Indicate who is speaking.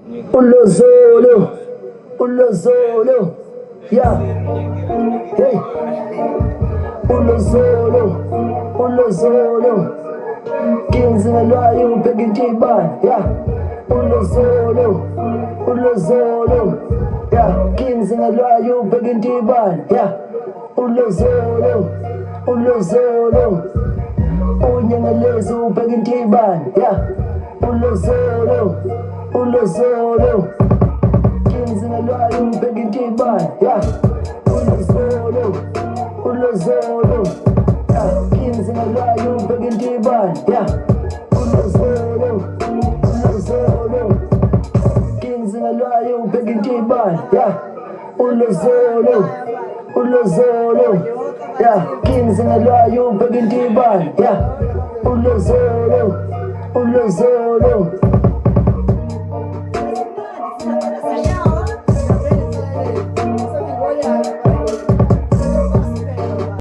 Speaker 1: Ulozolo, Ulozolo, yeah, hey, Ulozolo, Ulozolo, Kings in the Loyal, Peggy J-Bar, yeah, Ulozolo, Ulozolo, yeah, Kings in the Loyal, Peggy J-Bar, yeah, Ulozolo, Ulozolo, Unyangalezi, Peggy J-Bar, yeah, Ulozolo, Ulozolo, Kings in the Loyal, Peggy J-Bar, yeah, Ulozolo, Ulozolo, yeah, Kings in the Loyal, Peggy J-Bar, yeah, Ulozolo, Ulozolo, Kings in the Loyal, Peggy J-Bar, yeah, Ulozolo, Ulozolo, yeah, Kings in the Loyal, Peggy J-Bar, yeah, Ulozolo, Ulozolo.